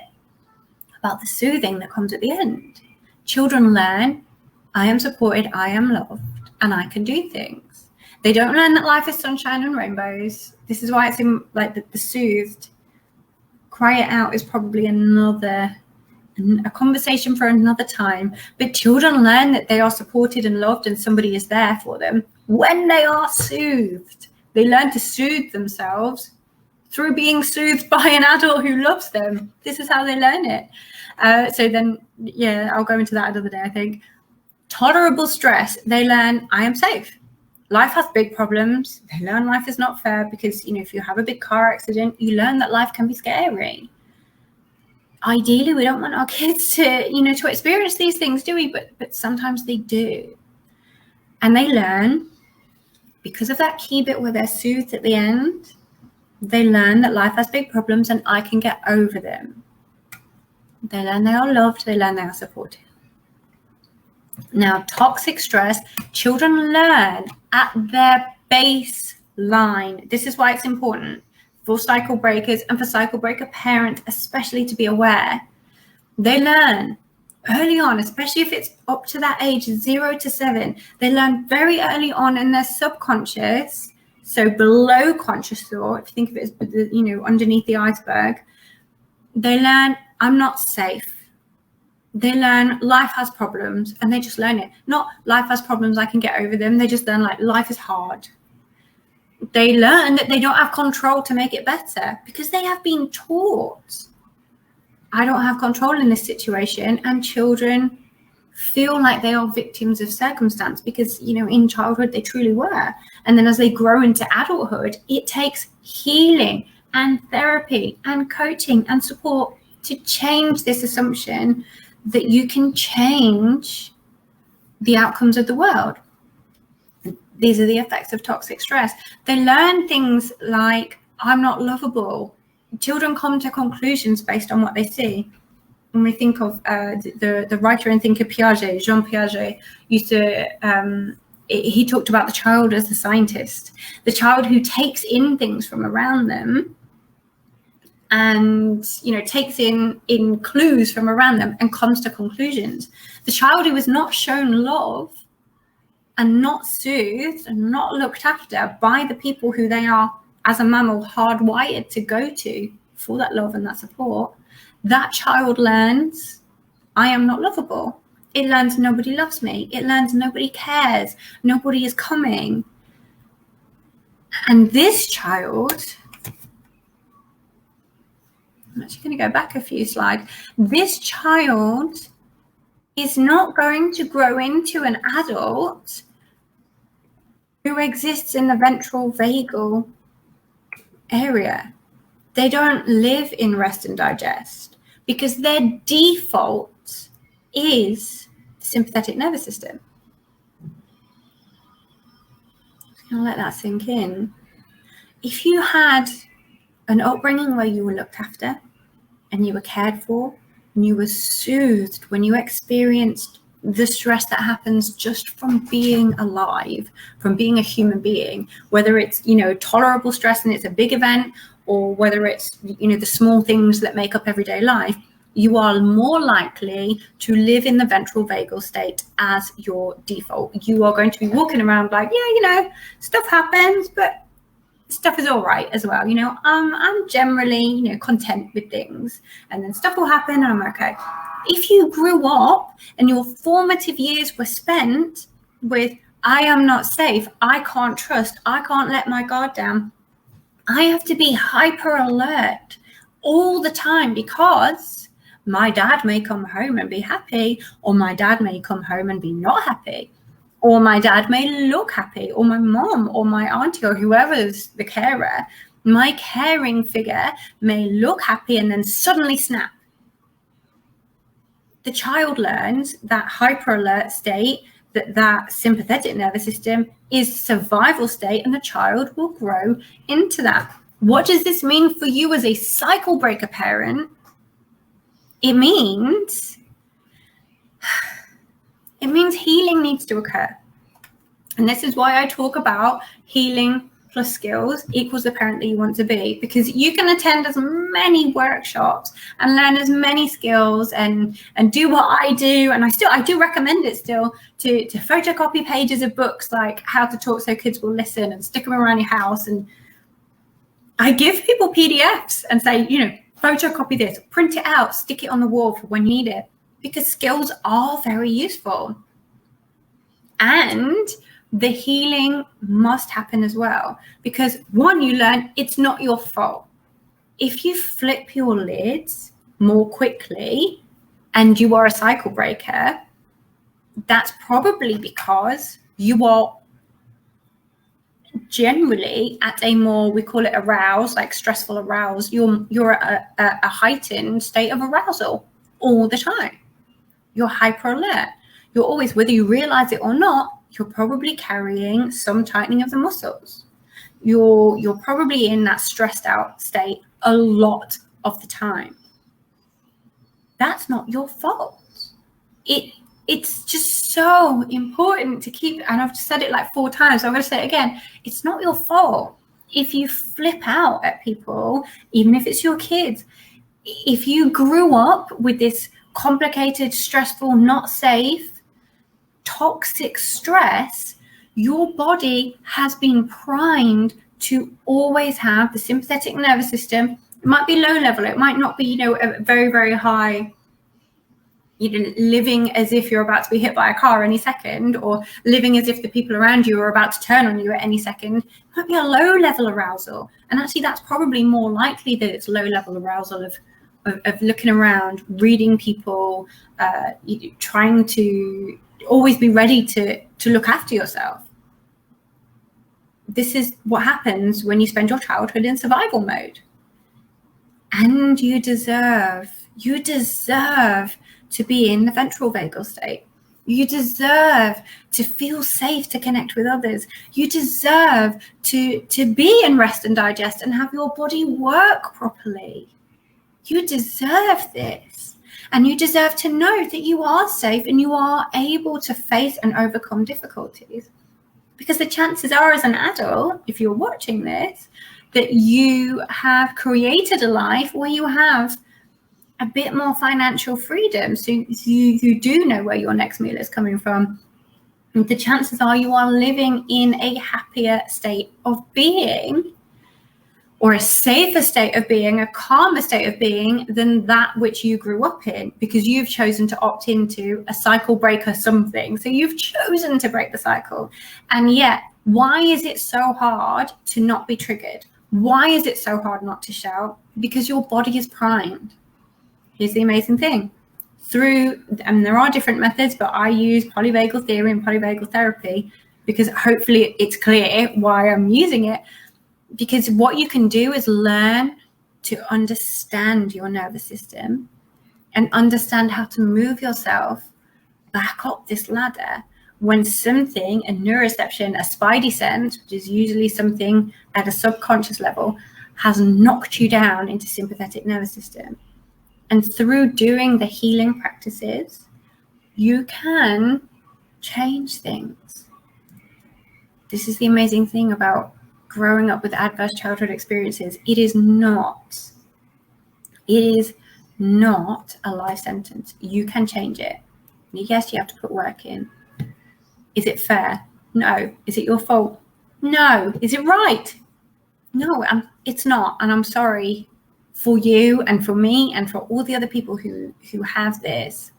Speaker 1: about the soothing that comes at the end. Children learn, I am supported, I am loved, and I can do things. They don't learn that life is sunshine and rainbows. This is why it's in the soothed. Cry it out is probably a conversation for another time. But children learn that they are supported and loved and somebody is there for them when they are soothed. They learn to soothe themselves through being soothed by an adult who loves them. This is how they learn it. So then, I'll go into that another day, I think. Tolerable stress, they learn, I am safe. Life has big problems. They learn life is not fair because, if you have a big car accident, you learn that life can be scary. Ideally, we don't want our kids to, to experience these things, do we? But sometimes they do. And they learn, because of that key bit where they're soothed at the end, they learn that life has big problems and I can get over them. They learn they are loved, they learn they are supported. Now, toxic stress, children learn at their baseline. This is why it's important for cycle breakers and for cycle breaker parents, especially, to be aware. They learn early on, especially if it's up to that age, 0 to 7, they learn very early on in their subconscious. So below conscious thought, if you think of it as, underneath the iceberg, they learn, I'm not safe. They learn life has problems and they just learn it. Not life has problems, I can get over them. They just learn life is hard. They learn that they don't have control to make it better because they have been taught, I don't have control in this situation. And children feel like they are victims of circumstance because, in childhood, they truly were. And then as they grow into adulthood, it takes healing and therapy and coaching and support to change this assumption that you can change the outcomes of the world. These are the effects of toxic stress. They learn things like, I'm not lovable. Children come to conclusions based on what they see. When we think of the writer and thinker Piaget, Jean Piaget, he talked about the child as the scientist, the child who takes in things from around them and, takes in clues from around them and comes to conclusions. The child who is not shown love and not soothed and not looked after by the people who they are, as a mammal, hardwired to go to for that love and that support, that child learns, I am not lovable. It learns nobody loves me. It learns nobody cares. Nobody is coming. And this child, I'm actually going to go back a few slides. This child is not going to grow into an adult who exists in the ventral vagal area. They don't live in rest and digest because their default is the sympathetic nervous system. I'm going to let that sink in. If you had an upbringing where you were looked after and you were cared for and you were soothed when you experienced the stress that happens just from being alive, from being a human being, whether it's, tolerable stress and it's a big event, or whether it's, the small things that make up everyday life, you are more likely to live in the ventral vagal state as your default. You are going to be walking around like, stuff happens, but stuff is all right as well. I'm generally, content with things, and then stuff will happen and I'm okay. If you grew up and your formative years were spent with, I am not safe, I can't trust, I can't let my guard down, I have to be hyper alert all the time because my dad may come home and be happy, or my dad may come home and be not happy, or my dad may look happy, or my mom or my auntie or whoever's the carer, my caring figure may look happy and then suddenly snap. The child learns that hyper alert state, that sympathetic nervous system is survival state, and the child will grow into that. What does this mean for you as a cycle breaker parent? It means healing needs to occur. And this is why I talk about healing plus skills equals the parent that you want to be, because you can attend as many workshops and learn as many skills and do what I do. And I do recommend it still to photocopy pages of books like How to Talk So Kids Will Listen and stick them around your house. And I give people PDFs and say, photocopy this, print it out, stick it on the wall for when you need it, because skills are very useful. And the healing must happen as well, because one, you learn it's not your fault. If you flip your lids more quickly and you are a cycle breaker, that's probably because you are generally at a more, we call it aroused, like stressful aroused, you're at a heightened state of arousal all the time. You're hyper alert. You're always, whether you realize it or not, you're probably carrying some tightening of the muscles. You're probably in that stressed out state a lot of the time. That's not your fault. It's just so important to keep, and I've said it like 4 times, so I'm going to say it again. It's not your fault if you flip out at people, even if it's your kids. If you grew up with this complicated, stressful, not safe, toxic stress, your body has been primed to always have the sympathetic nervous system. It might be low level, it might not be, a very, very high, living as if you're about to be hit by a car any second, or living as if the people around you are about to turn on you at any second. It might be a low level arousal. And actually that's probably more likely that it's low level arousal of looking around, reading people, trying to always be ready to look after yourself. This is what happens when you spend your childhood in survival mode. And you deserve to be in the ventral vagal state. You deserve to feel safe to connect with others. You deserve to be in rest and digest and have your body work properly. You deserve this. And you deserve to know that you are safe and you are able to face and overcome difficulties. Because the chances are, as an adult, if you're watching this, that you have created a life where you have a bit more financial freedom. So you do know where your next meal is coming from. And the chances are you are living in a happier state of being, or a safer state of being, a calmer state of being than that which you grew up in, because you've chosen to opt into a cycle breaker something. So you've chosen to break the cycle. And yet, why is it so hard to not be triggered? Why is it so hard not to shout? Because your body is primed. Here's the amazing thing. There are different methods, but I use Polyvagal Theory and Polyvagal Therapy because hopefully it's clear why I'm using it. Because what you can do is learn to understand your nervous system and understand how to move yourself back up this ladder when something, a neuroception, a spidey sense, which is usually something at a subconscious level, has knocked you down into sympathetic nervous system. And through doing the healing practices, you can change things. This is the amazing thing about growing up with adverse childhood experiences. It is not a life sentence. You can change it. Yes, you have to put work in. Is it fair? No. Is it your fault? No. Is it right? No, it's not. And I'm sorry for you and for me and for all the other people who have this.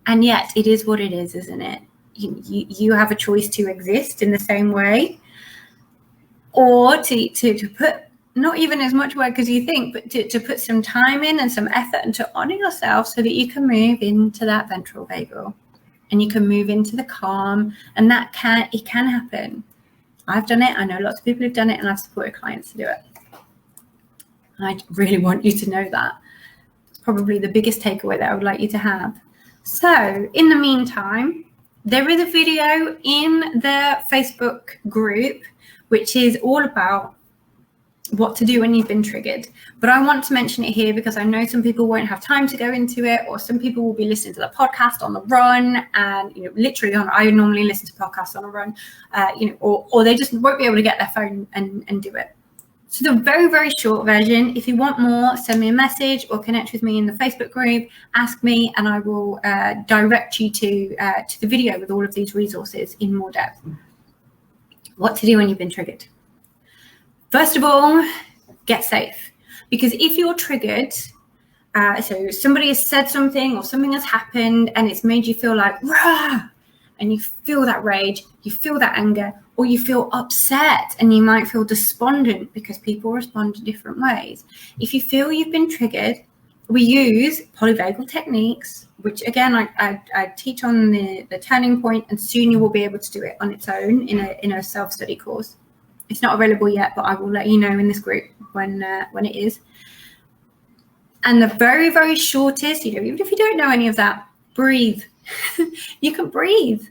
Speaker 1: And yet it is what it is, isn't it? You have a choice to exist in the same way, or to put not even as much work as you think, but to put some time in and some effort and to honor yourself so that you can move into that ventral vagal and you can move into the calm. And it can happen. I've done it. I know lots of people who've done it, and I've supported clients to do it. I really want you to know that. It's probably the biggest takeaway that I would like you to have. So in the meantime, there is a video in the Facebook group, which is all about what to do when you've been triggered. But I want to mention it here because I know some people won't have time to go into it, or some people will be listening to the podcast on the run, and literally I normally listen to podcasts on a run, or they just won't be able to get their phone and do it. So the very, very short version, if you want more, send me a message or connect with me in the Facebook group, ask me, and I will direct you to the video with all of these resources in more depth. What to do when you've been triggered. First of all, get safe. Because if you're triggered, so somebody has said something or something has happened and it's made you feel like, rah, and you feel that rage, you feel that anger, or you feel upset, and you might feel despondent because people respond in different ways. If you feel you've been triggered, we use Polyvagal Techniques, which again, I teach on the turning point, and soon you will be able to do it on its own in a self-study course. It's not available yet, but I will let you know in this group when it is. And the very, very shortest, even if you don't know any of that, breathe. You can breathe.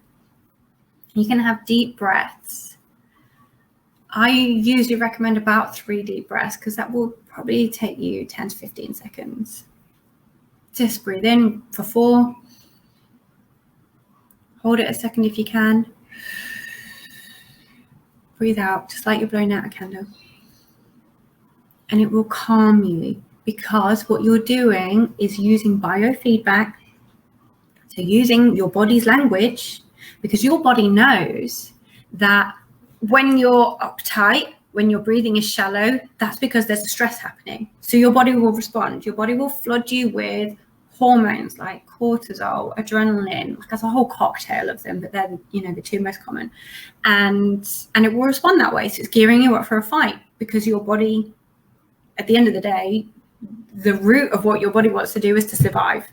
Speaker 1: You can have deep breaths. I usually recommend about 3 deep breaths because that will probably take you 10 to 15 seconds. Just breathe in for 4. Hold it a second if you can. Breathe out, just like you're blowing out a candle. And it will calm you, because what you're doing is using biofeedback. So using your body's language, because your body knows that when you're uptight, when your breathing is shallow, that's because there's a stress happening. So your body will respond. Your body will flood you with hormones like cortisol, adrenaline, like there's a whole cocktail of them, but they're the 2 most common, and it will respond that way. So it's gearing you up for a fight, because your body, at the end of the day, the root of what your body wants to do is to survive.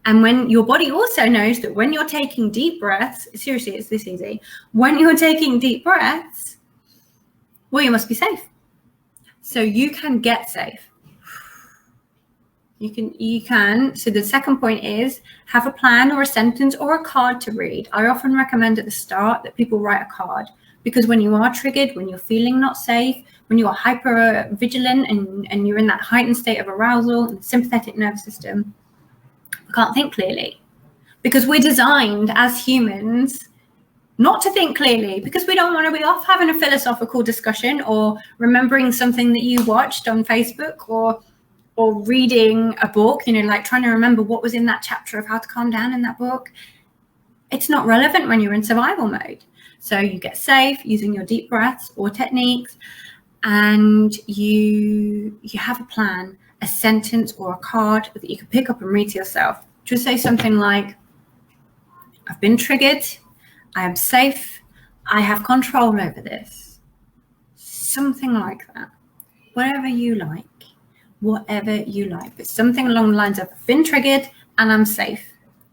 Speaker 1: And when your body also knows that when you're taking deep breaths, seriously, it's this easy. When you're taking deep breaths, well, you must be safe. So you can get safe. You can. So the second point is have a plan or a sentence or a card to read. I often recommend at the start that people write a card, because when you are triggered, when you're feeling not safe, when you are hyper vigilant and you're in that heightened state of arousal and the sympathetic nervous system, we can't think clearly, because we're designed as humans not to think clearly, because we don't want to be off having a philosophical discussion or remembering something that you watched on Facebook, or reading a book, like trying to remember what was in that chapter of how to calm down in that book. It's not relevant when you're in survival mode. So you get safe using your deep breaths or techniques, and you have a plan, a sentence or a card that you can pick up and read to yourself. Just say something like, I've been triggered, I am safe, I have control over this. Something like that. Whatever you like. But something along the lines of, I've been triggered and I'm safe.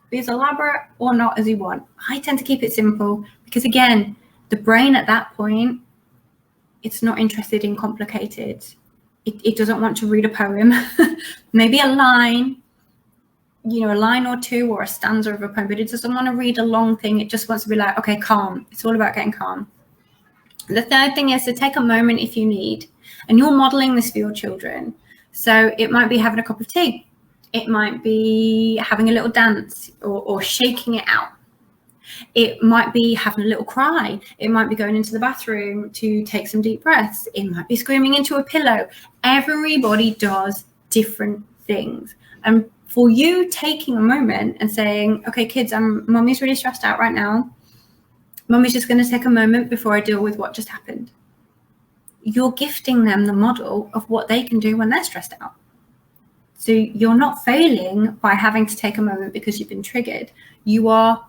Speaker 1: Be as elaborate or not as you want. I tend to keep it simple, because again, the brain at that point, it's not interested in complicated. It doesn't want to read a poem, maybe a line, a line or 2 or a stanza of a poem, but it doesn't want to read a long thing. It just wants to be like, okay, calm. It's all about getting calm. The third thing is to take a moment if you need, and you're modeling this for your children. So it might be having a cup of tea. It might be having a little dance or shaking it out. It might be having a little cry. It might be going into the bathroom to take some deep breaths. It might be screaming into a pillow. Everybody does different things. And for you taking a moment and saying, okay, kids, mommy's really stressed out right now. Mommy's just going to take a moment before I deal with what just happened. you're gifting them the model of what they can do when they're stressed out. So you're not failing by having to take a moment because you've been triggered. You are,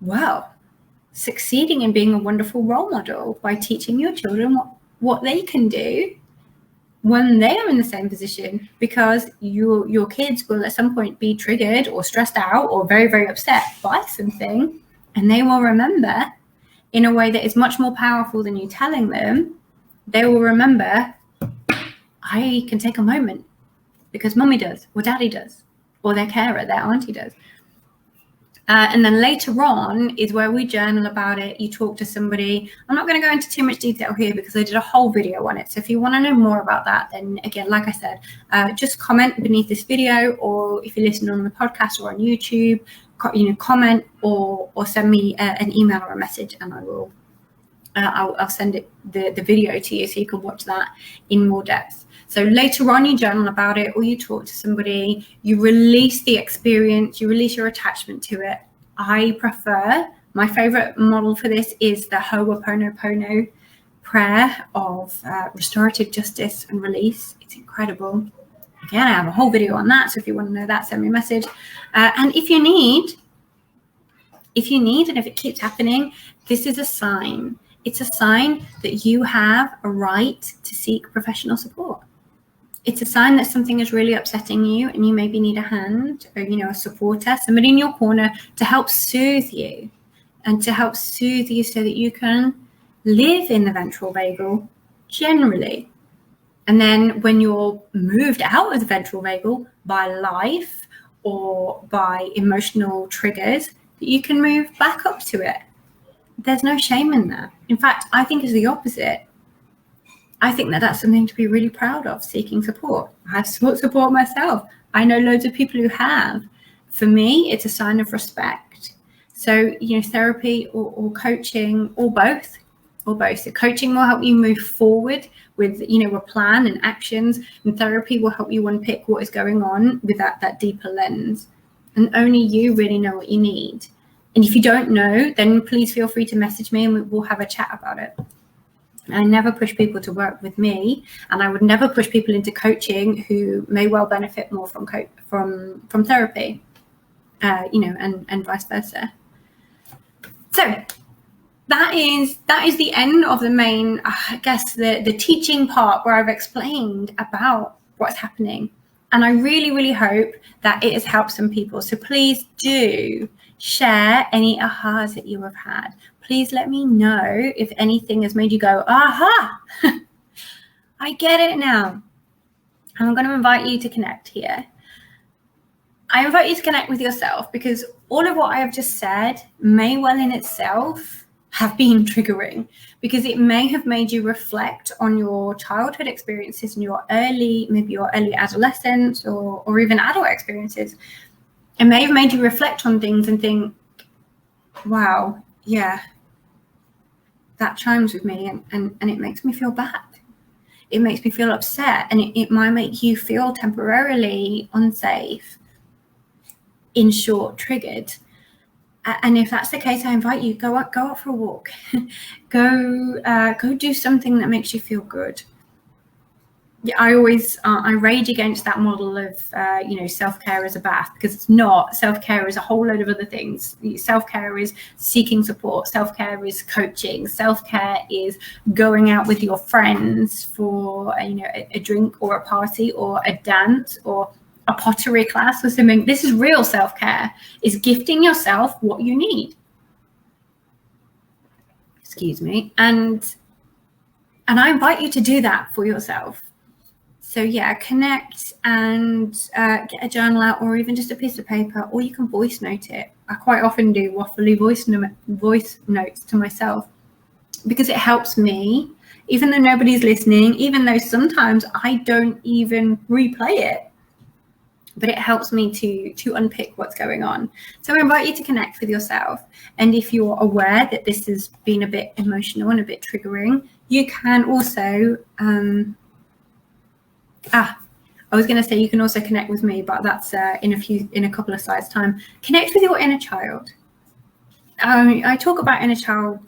Speaker 1: well, succeeding in being a wonderful role model by teaching your children what they can do when they are in the same position, because your kids will at some point be triggered or stressed out or very, very upset by something, and they will remember in a way that is much more powerful than you telling them. They will remember, I can take a moment because mummy does, or daddy does, or their carer, their auntie does. And then later on is where we journal about it. You talk to somebody. I'm not going to go into too much detail here because I did a whole video on it. So if you want to know more about that, then again, like I said, just comment beneath this video, or if you listen on the podcast or on YouTube, comment or send me an email or a message, and I will. I'll send the video to you so you can watch that in more depth. So later on, you journal about it, or you talk to somebody, you release the experience, you release your attachment to it. I prefer, my favorite model for this is the Ho'oponopono prayer of restorative justice and release. It's incredible. Again, I have a whole video on that. So if you want to know that, send me a message. And if you need, and if it keeps happening, this is a sign. It's a sign that you have a right to seek professional support. It's a sign that something is really upsetting you and you maybe need a hand, or, a supporter, somebody in your corner to help soothe you, and to help soothe you so that you can live in the ventral vagal generally. And then when you're moved out of the ventral vagal by life or by emotional triggers, that you can move back up to it. There's no shame in that. In fact, I think it's the opposite. I think that that's something to be really proud of, seeking support. I have sought support myself. I know loads of people who have. For me, it's a sign of respect. So, therapy or coaching, or both. So coaching will help you move forward with, a plan and actions, and therapy will help you unpick what is going on with that deeper lens. And only you really know what you need. And if you don't know, then please feel free to message me and we'll have a chat about it. I never push people to work with me, and I would never push people into coaching who may well benefit more from therapy, and vice versa. So that is the end of the main, I guess, the teaching part where I've explained about what's happening. And I really, really hope that it has helped some people. So please do share any ahas that you have had. Please let me know if anything has made you go, aha, I get it now. And I'm going to invite you to connect here. I invite you to connect with yourself, because all of what I have just said may well in itself have been triggering, because it may have made you reflect on your childhood experiences and your early adolescence or even adult experiences. It may have made you reflect on things and think, wow, yeah, that chimes with me, and it makes me feel bad. It makes me feel upset, and it might make you feel temporarily unsafe, in short, triggered. And if that's the case, I invite you, go out for a walk. Go do something that makes you feel good. Yeah, I rage against that model of self-care as a bath, because it's not. Self-care is a whole load of other things. Self-care is seeking support. Self-care is coaching. Self-care is going out with your friends for a drink or a party or a dance or a pottery class or something. This is real self-care, is gifting yourself what you need. Excuse me. And I invite you to do that for yourself. So yeah, connect and get a journal out, or even just a piece of paper, or you can voice note it. I quite often do waffly voice notes to myself, because it helps me, even though nobody's listening, even though sometimes I don't even replay it, but it helps me to unpick what's going on. So I invite you to connect with yourself. And if you're aware that this has been a bit emotional and a bit triggering, you can also I was going to say you can also connect with me, but that's in a couple of slides time. Connect with your inner child. I talk about inner child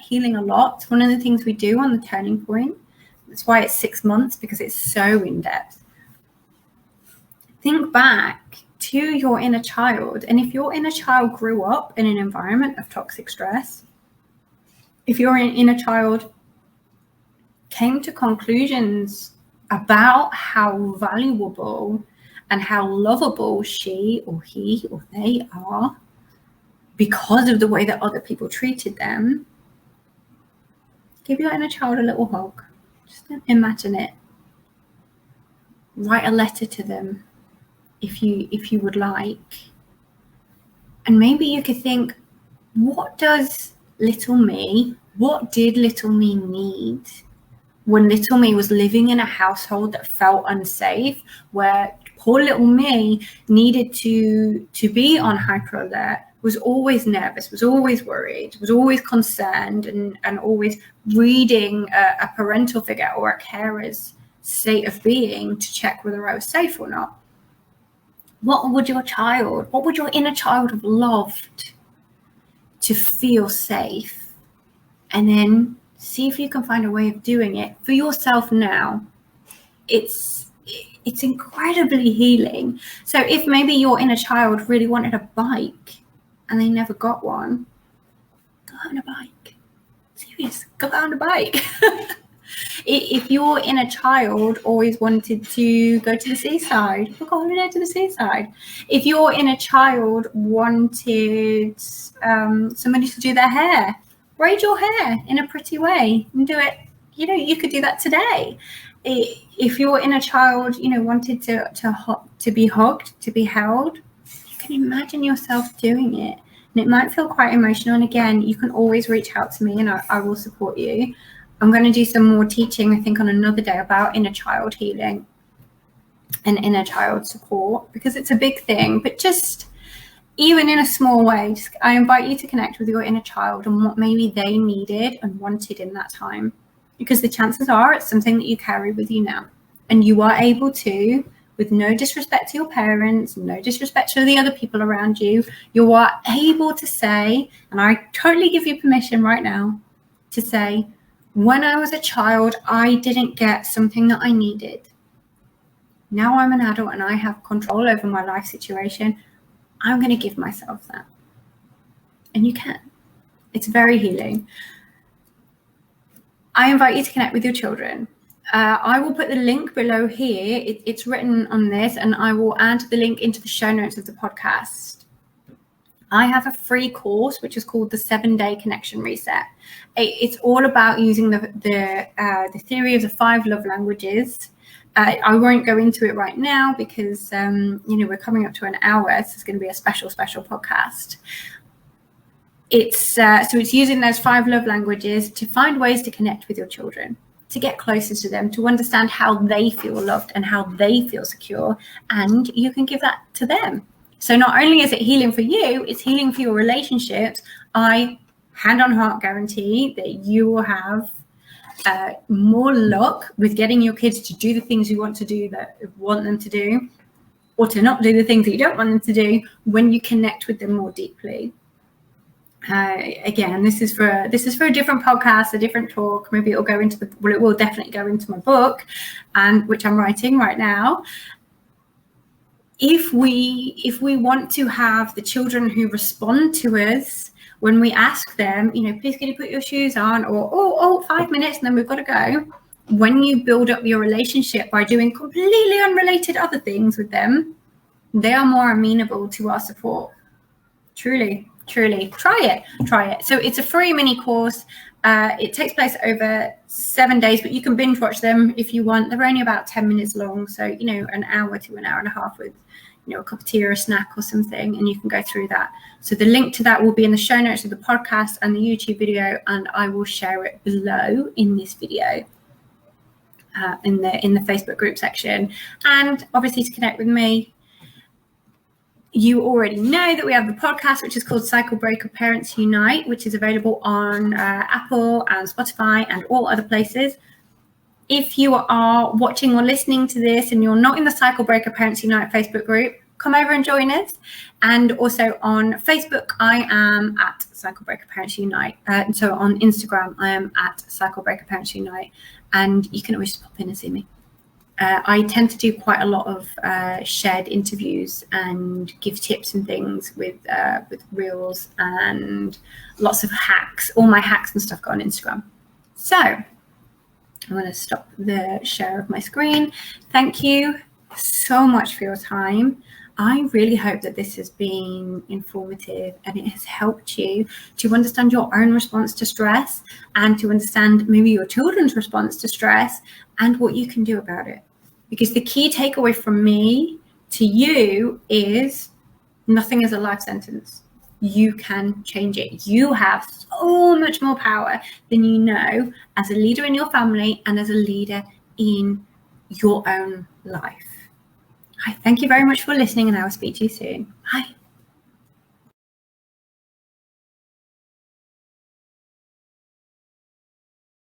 Speaker 1: healing a lot. It's one of the things we do on the turning point. That's why it's 6 months, because it's so in depth. Think back to your inner child, and if your inner child grew up in an environment of toxic stress, if your inner child came to conclusions about how valuable and how lovable she or he or they are because of the way that other people treated them, give your inner child a little hug. Just imagine it. Write a letter to them if you would like. And maybe you could think, what did little me need when little me was living in a household that felt unsafe, where poor little me needed to be on hyper alert, was always nervous, was always worried, was always concerned, and always reading a parental figure or a carer's state of being to check whether I was safe or not. What would your inner child have loved? To feel safe. And then see if you can find a way of doing it for yourself now. It's incredibly healing. So if maybe your inner child really wanted a bike and they never got one, go on a bike. Serious, go on a bike. If your inner child always wanted to go to the seaside, book a holiday to the seaside. If your inner child wanted somebody to do their hair, braid your hair in a pretty way and do it. You could do that today. If your inner child, wanted to be hugged, to be held, you can imagine yourself doing it. And it might feel quite emotional. And again, you can always reach out to me and I will support you. I'm going to do some more teaching, I think, on another day about inner child healing and inner child support, because it's a big thing. But just even in a small way, I invite you to connect with your inner child and what maybe they needed and wanted in that time, because the chances are it's something that you carry with you now. And you are able to, with no disrespect to your parents, no disrespect to the other people around you, you are able to say, and I totally give you permission right now to say, when I was a child, I didn't get something that I needed. Now I'm an adult and I have control over my life situation. I'm going to give myself that. And you can. It's very healing. I invite you to connect with your children. I will put the link below here. It's written on this, and I will add the link into the show notes of the podcast. I have a free course which is called the 7-Day Connection Reset. It's all about using the theory of the 5 love languages. I won't go into it right now because we're coming up to an hour. So it's going to be a special podcast. It's using those 5 love languages to find ways to connect with your children, to get closer to them, to understand how they feel loved and how they feel secure, and you can give that to them. So not only is it healing for you, it's healing for your relationships. I, hand on heart, guarantee that you will have more luck with getting your kids to do the things you want them to do, or to not do the things that you don't want them to do, when you connect with them more deeply. Again, this is for a different podcast, a different talk. Maybe it will definitely go into my book, and which I'm writing right now. If we want to have the children who respond to us when we ask them, please can you put your shoes on, or 5 minutes and then we've got to go. When you build up your relationship by doing completely unrelated other things with them, they are more amenable to our support. Truly. Try it. So it's a free mini course. It takes place over 7 days, but you can binge watch them if you want. They're only about 10 minutes long. So, an hour to an hour and a half with, a cup of tea or a snack or something, and you can go through that. So the link to that will be in the show notes of the podcast and the YouTube video, and I will share it below in this video, in the Facebook group section. And obviously, to connect with me, you already know that we have the podcast, which is called Cycle Breaker Parents Unite, which is available on Apple and Spotify and all other places. If you are watching or listening to this and you're not in the Cycle Breaker Parents Unite Facebook group, come over and join us. And also on Facebook, I am at Cycle Breaker Parents Unite. So on Instagram, I am at Cycle Breaker Parents Unite. And you can always just pop in and see me. I tend to do quite a lot of shared interviews and give tips and things with reels and lots of hacks. All my hacks and stuff go on Instagram. So I'm going to stop the share of my screen. Thank you so much for your time. I really hope that this has been informative and it has helped you to understand your own response to stress and to understand maybe your children's response to stress and what you can do about it. Because the key takeaway from me to you is nothing is a life sentence. You can change it. You have so much more power than you know as a leader in your family and as a leader in your own life. I thank you very much for listening, and I will speak to you soon.